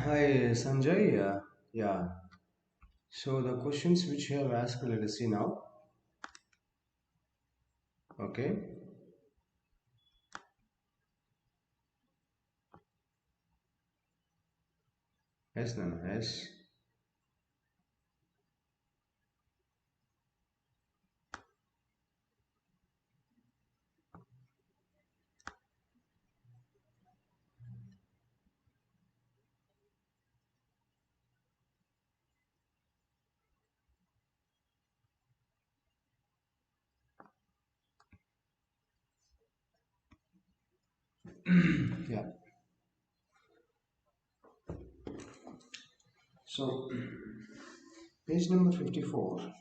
Hi Sanjay. Yeah. So the questions which you have asked, let us see now. Okay. Yes, Nana. Yes. Yeah. So page number 54.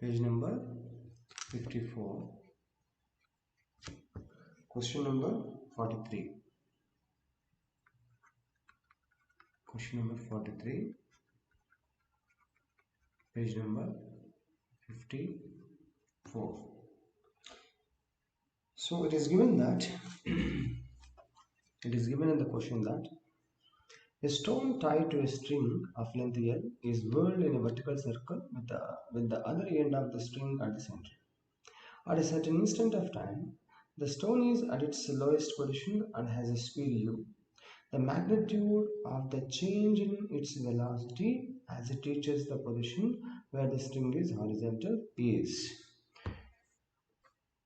Page number 54. Question number 43. Question number 43. Page number 54. So it is given that it is given in the question that a stone tied to a string of length L is whirled in a vertical circle with the other end of the string at the center. At a certain instant of time, the stone is at its lowest position and has a speed u. The magnitude of the change in its velocity as it reaches the position where the string is horizontal is.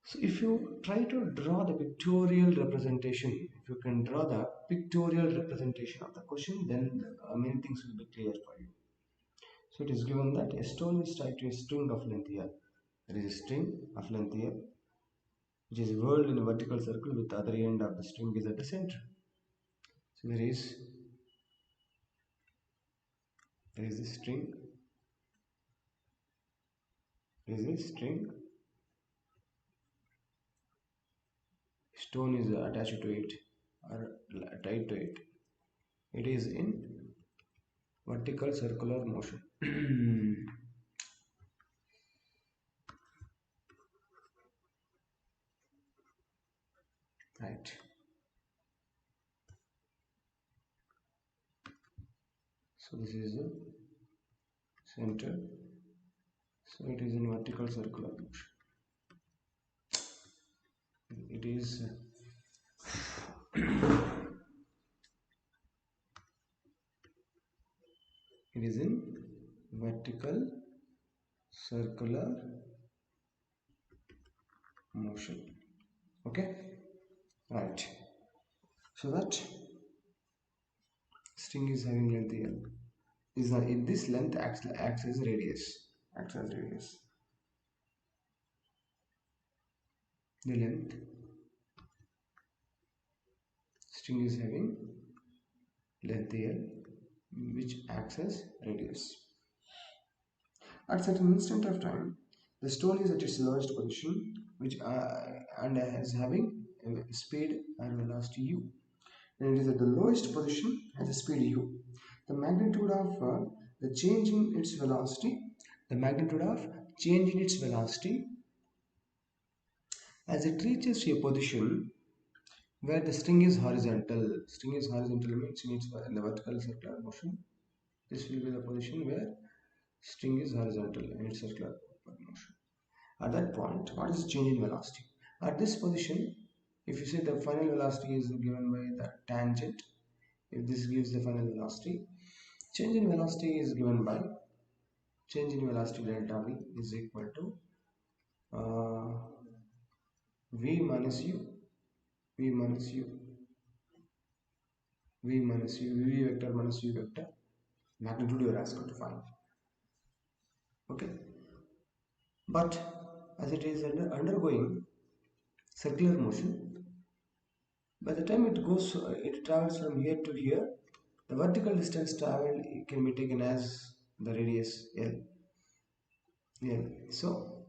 So if you try to draw the pictorial representation, if you can draw the pictorial representation of the question, then many things will be clear for you. So it is given that a stone is tied to a string of length L. There is a string of length L which is whirled in a vertical circle with the other end of the string is at the center. So there is a string, there is a string, stone is attached to it or tied to it. It is in vertical circular motion. Right. So this is the center. So it is in vertical circular motion. It is it is in vertical circular motion. Okay. Right. So that string is having length L. Is in this length acts as radius. Acts as radius. The length string is having length L, which acts as radius. At certain instant of time, the stone is at its lowest position, which and is having a speed and velocity u. When it is at the lowest position, has a speed u. The magnitude of the change in its velocity, the magnitude of change in its velocity as it reaches a position where the string is horizontal. String is horizontal means in the vertical circular motion. This will be the position where string is horizontal in its circular motion. At that point, what is change in velocity? At this position, if you say the final velocity is given by the tangent, if this gives the final velocity, change in velocity is given by change in velocity delta v is equal to uh, v minus u, v minus u, v minus u, v vector minus u vector, magnitude you are asked to find. Okay, but as it is undergoing circular motion, by the time it travels from here to here, the vertical distance traveled can be taken as the radius L. L. So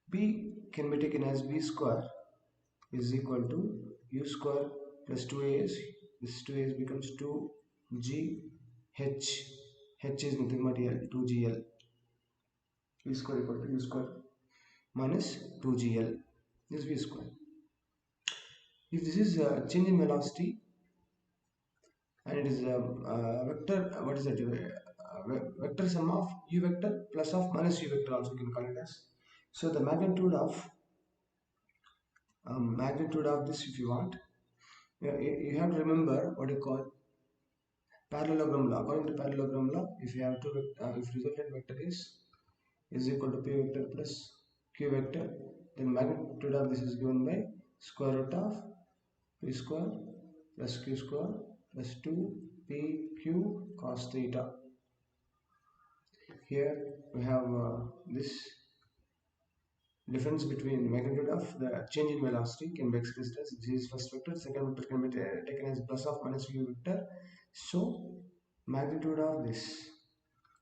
B can be taken as B square is equal to U square plus 2AS. This 2AS becomes 2GH. H is nothing but L, 2GL. U square equal to U square minus 2GL. This V square. If this is change in velocity, and it is a vector, what is it, vector sum of u vector plus of minus u vector also you can call it as. So the magnitude of this, if you want, you have to remember what you call parallelogram law. According to parallelogram law, if you have if resultant vector is equal to p vector plus q vector, then magnitude of this is given by square root of p square plus q square plus 2pq cos theta. Here we have this difference between magnitude of the change in velocity can be expressed as this is first vector, second vector can be taken as plus of minus u vector. So magnitude of this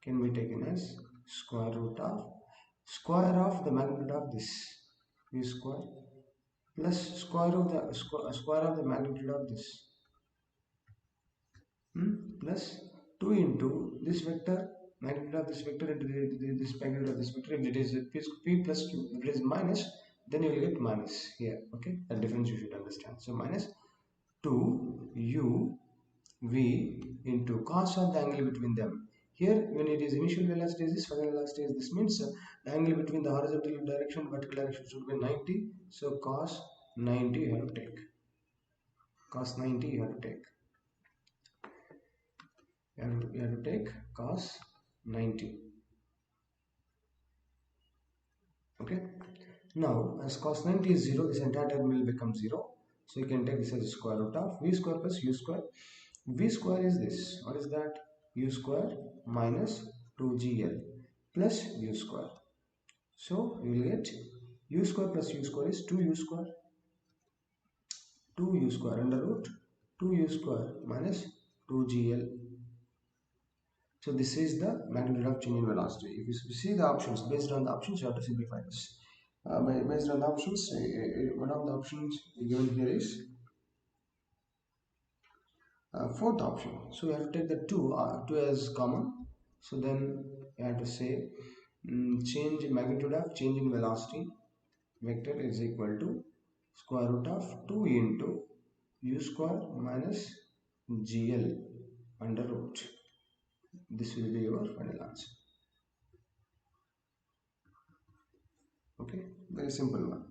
can be taken as square of the magnitude of this u square plus square of the magnitude of this plus 2 into this vector magnitude of this vector into this magnitude of this vector. If it is p plus q, if it is minus, then you will get minus here. Okay, that difference you should understand. So minus 2u v into cos of the angle between them. Here when it is initial velocity is this, final velocity is this, means the angle between the horizontal direction vertical direction should be 90. So cos 90 you have to take, cos 90 you have to take, you have to take cos 90. Okay, now as cos 90 is 0, this entire term will become 0. So you can take this as a square root of v square plus u square. V square is this, what is that, u square minus 2gl plus u square. So you will get u square plus u square is 2u square, 2u square under root 2u square minus 2gl. So this is the magnitude of change in velocity. If you see the options, based on the options you have to simplify this. Based on the options, one of the options given here is fourth option. So you have to take the 2 as common. So then you have to say change magnitude of change in velocity vector is equal to square root of 2 into u square minus gl under root. This will be your final answer. Okay, very simple one.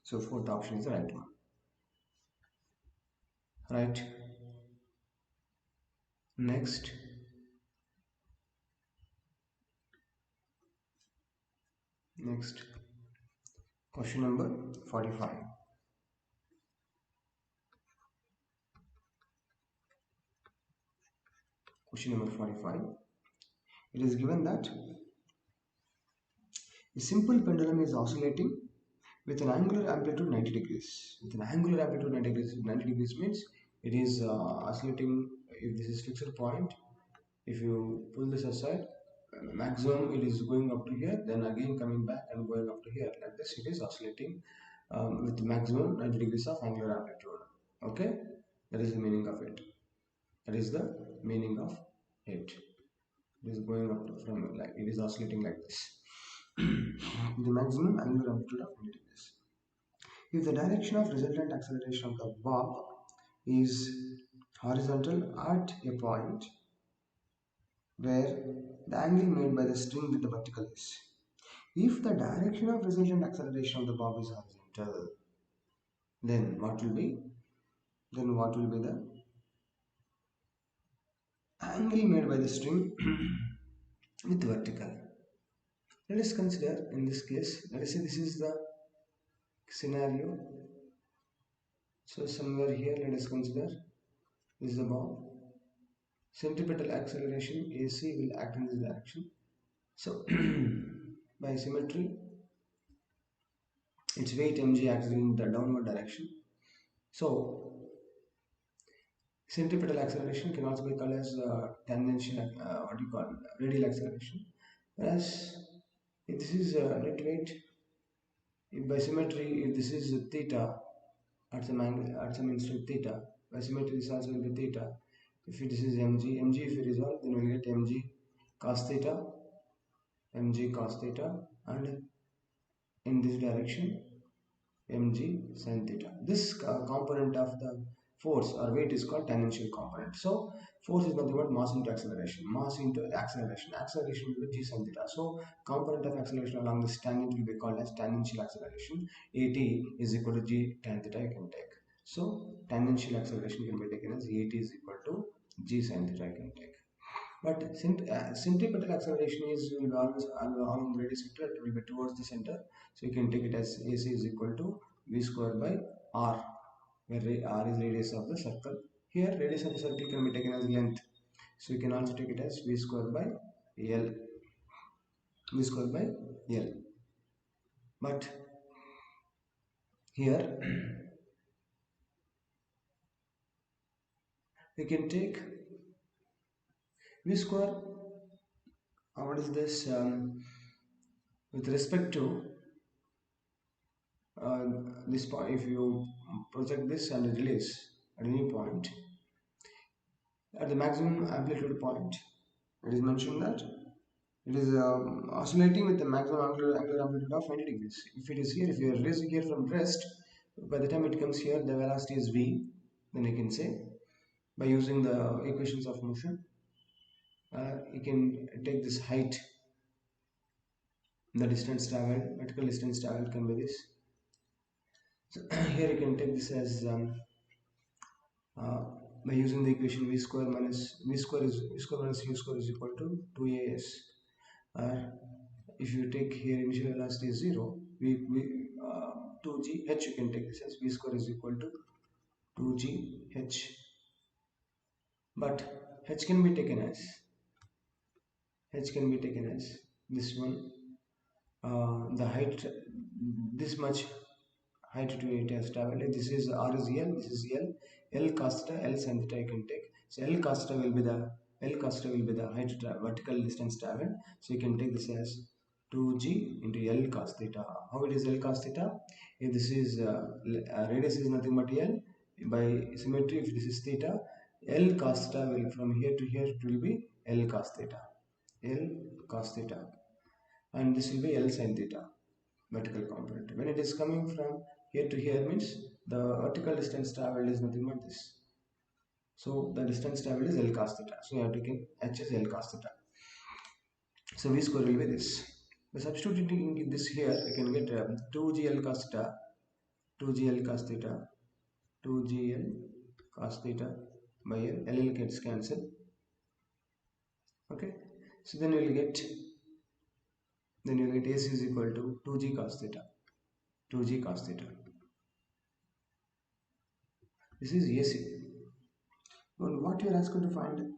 So fourth option is the right one. Right. Next, question number 45. Question number 45. It is given that a simple pendulum is oscillating with an angular amplitude 90 degrees. With an angular amplitude 90 degrees means it is oscillating. If this is fixed point, if you pull this aside, maximum it is going up to here, then again coming back and going up to here. Like this, it is oscillating with maximum 90 degrees of angular amplitude. Okay, that is the meaning of it. That is the meaning of it. It is going up to, from, like it is oscillating like this. The maximum angular amplitude of 90 degrees. If the direction of resultant acceleration of the bob is horizontal at a point where the angle made by the string with the vertical is. If the direction of resultant acceleration of the bob is horizontal, then what will be? Then what will be the angle made by the string with vertical? Let us consider in this case, let us say this is the scenario. So somewhere here let us consider this is the bob. Centripetal acceleration AC will act in this direction. So by symmetry, its weight mg acts in the downward direction. So centripetal acceleration can also be called as tangential, radial acceleration. Whereas if this is net weight, if by symmetry, if this is theta at some angle, at some instant theta, by symmetry this also will be theta. If this is mg, if we resolve, then we will get mg cos theta, and in this direction mg sin theta. This component of the force or weight is called tangential component. So Force is nothing but mass into acceleration. Mass into acceleration. Acceleration will be g sin theta. So component of acceleration along this tangent will be called as tangential acceleration. At is equal to g tan theta you can take. So tangential acceleration can be taken as At is equal to g sin theta you can take. But centripetal acceleration will be always along the radius vector. It will be towards the center. So you can take it as AC is equal to v square by r, where r is radius of the circle. Here radius of the circle can be taken as length. So you can also take it as v square by L. V square by L. But here we can take v square. What is this? With respect to this point, if you project this and release at any point at the maximum amplitude point, it is mentioned that it is oscillating with the maximum angular amplitude of 90 degrees. If it is here, if you are releasing here from rest, by the time it comes here, the velocity is v. Then you can say by using the equations of motion, you can take this height, the distance traveled, vertical distance traveled can be this. So here you can take this as by using the equation v square minus u square is equal to 2as. If you take here initial velocity is 0, 2g h, you can take this as v square is equal to 2g h. But h can be taken as this one, the height, this much height to it has traveled. This is r is L, this is L cos theta, L sin theta you can take. So L cos theta will be the height vertical distance traveled. So you can take this as 2g into L cos theta. How it is L cos theta? If this is radius is nothing but L, by symmetry if this is theta, L cos theta will from here to here it will be L cos theta. L cos theta, and this will be L sin theta, vertical component. When it is coming from here to here means the vertical distance traveled is nothing but this. So the distance traveled is L cos theta. So you have taken h as L cos theta. So v square will be this. By substituting this here, you can get 2gl cos theta, 2gl cos theta, 2gl cos theta by L gets cancelled. Okay. So then you will get AC is equal to 2g cos theta, 2g cos theta. This is AC. Well, what you are asked to find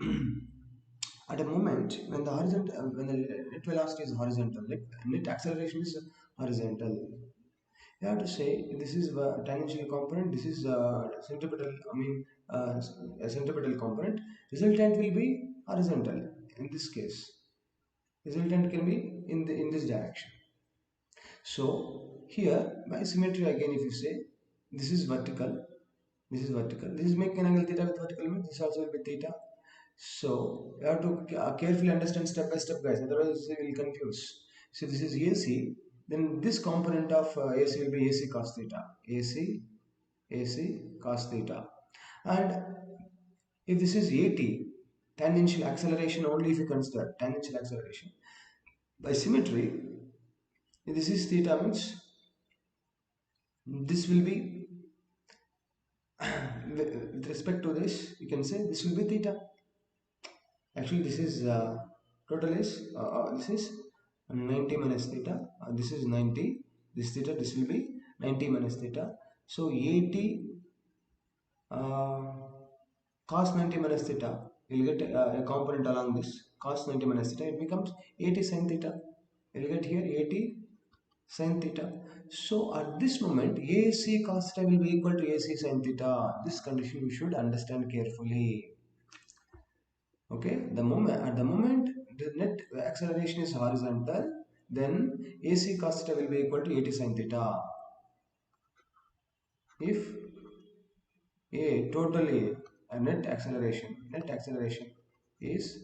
at a moment when the when the net velocity is horizontal, like net acceleration is horizontal, you have to say this is a tangential component, this is centripetal. A centripetal component. Resultant will be horizontal. In this case, resultant can be in this direction. So here by symmetry again, if you say this is vertical, this is making an angle theta with vertical means this also will be theta. So you have to carefully understand step by step, guys, otherwise you will confuse. So this is AC, then this component of AC will be AC cos theta, AC cos theta. And if this is AT, tangential acceleration only, if you consider tangential acceleration by symmetry, if this is theta means this will be with respect to this, you can say this will be theta. Actually this is total is this is 90 minus theta, this is 90, this theta, this will be 90 minus theta. So 80 cos 90 minus theta, you will get a component along this cos 90 minus theta, it becomes 80 sin theta. You will get here 80 sin theta. So at this moment AC cos theta will be equal to AC sin theta. This condition you should understand carefully. Okay, at the moment the net acceleration is horizontal, then AC cos theta will be equal to 80 sin theta. If totally a net acceleration is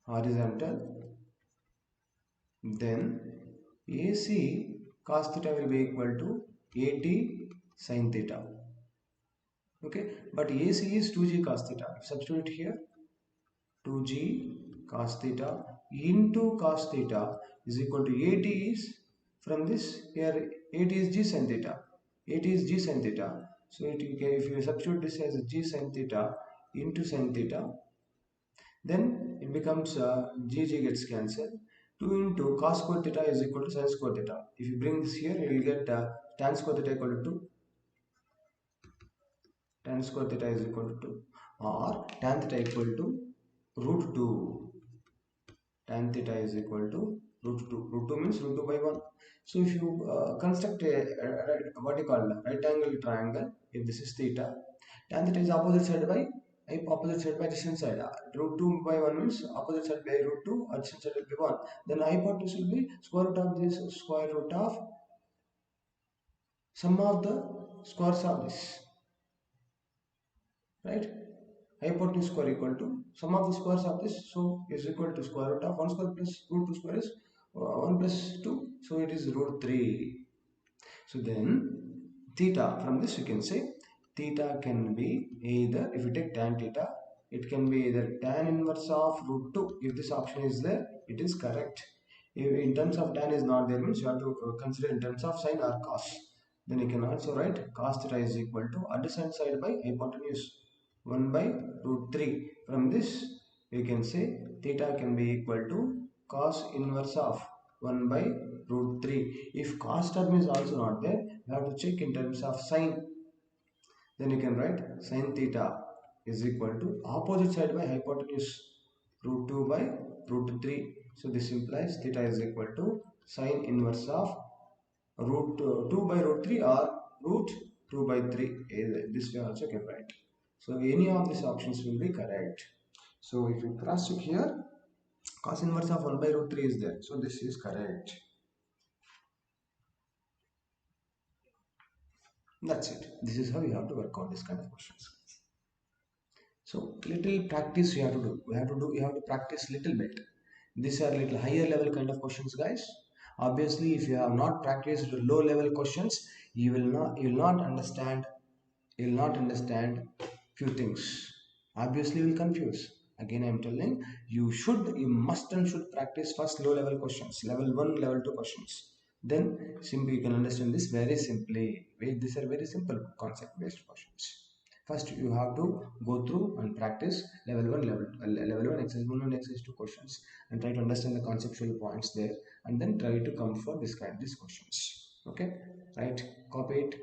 horizontal, then AC cos theta will be equal to 80 sin theta. Okay, but AC is 2g cos theta. Substitute here, 2g cos theta into cos theta is equal to 80 is from this here, 80 is g sin theta, 80 is g sin theta. So if you substitute this as g sin theta into sin theta, then it becomes g gets cancelled. 2 into cos square theta is equal to sin square theta. If you bring this here, you will get tan square theta equal to 2. Tan square theta is equal to 2, or tan theta equal to root 2. Tan theta is equal to root 2. Root 2 means root 2 by 1. So if you construct what you call right angle triangle, if this is theta, tan theta is opposite side by adjacent side. Root 2 by 1 means opposite side by root 2, adjacent side will be 1. Then hypotenuse will be square root of this, square root of sum of the squares of this, right? Hypotenuse square equal to sum of the squares of this, so is equal to square root of 1 square plus root 2 square is 1 plus 2, so it is root 3. So then theta, from this you can say theta can be either, if you take tan theta, it can be either tan inverse of root 2. If this option is there, it is correct. If in terms of tan is not there, means you have to consider in terms of sin or cos. Then you can also write cos theta is equal to adjacent side by hypotenuse 1 by root 3. From this we can say theta can be equal to cos inverse of 1 by root 3. If cos term is also not there, you have to check in terms of sine. Then you can write sin theta is equal to opposite side by hypotenuse root 2 by root 3. So this implies theta is equal to sin inverse of root 2 by root 3 or root 2 by 3. This way also can write. So any of these options will be correct. So if you cross check here, cos inverse of 1 by root 3 is there. So this is correct. That's it. This is how you have to work out this kind of questions. So little practice you have to do. You have to practice little bit. These are little higher level kind of questions, guys. Obviously, if you have not practiced low level questions, you will not understand. You will not understand few things. Obviously, you will confuse. Again, I am telling you must and should practice first low level questions, level 1, level 2 questions. Then simply you can understand this very simply. These are very simple concept based questions. First, you have to go through and practice level 1, exercise 1 and exercise 2 questions, and try to understand the conceptual points there, and then try to come for these questions. Okay, right? Copy it.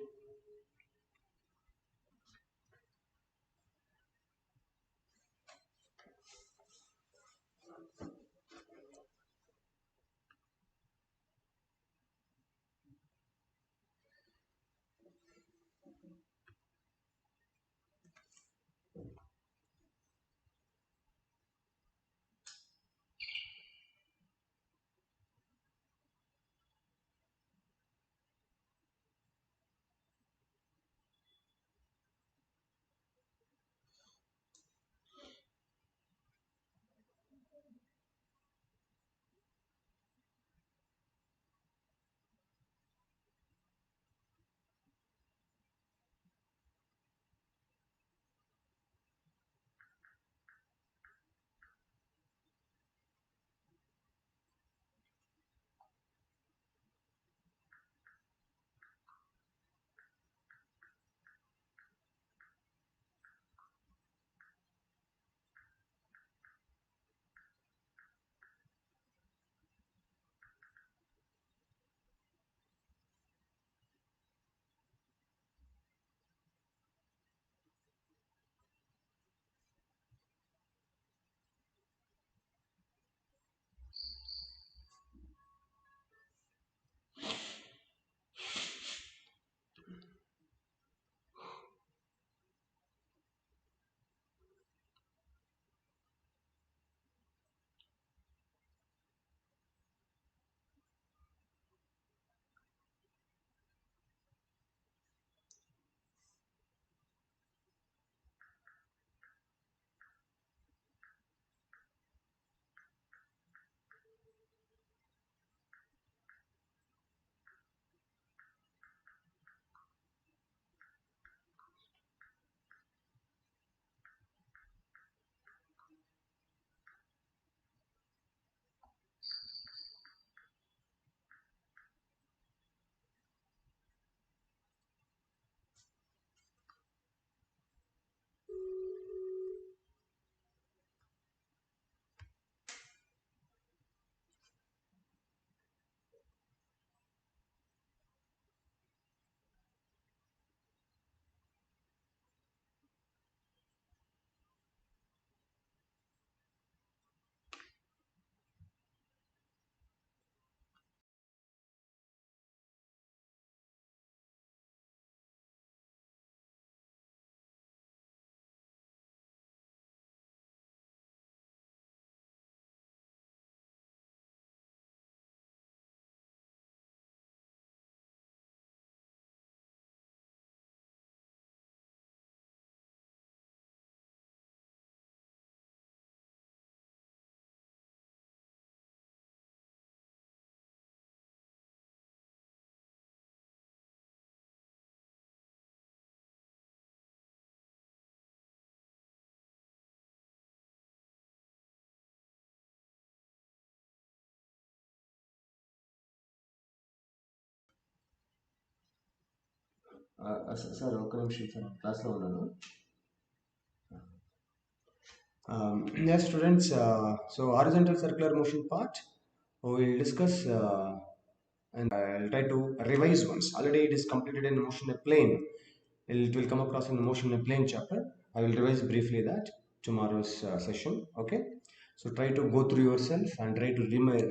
Sir ఒక్క నిమిషం sir క్లాస్లో ఉన్నాను. Yes, students. So horizontal circular motion part we will discuss, and I'll try to revise once. Already it is completed in motion in a plane. It will come across in the motion in a plane chapter. I will revise briefly that tomorrow's session. Okay. So try to go through yourself and try to remind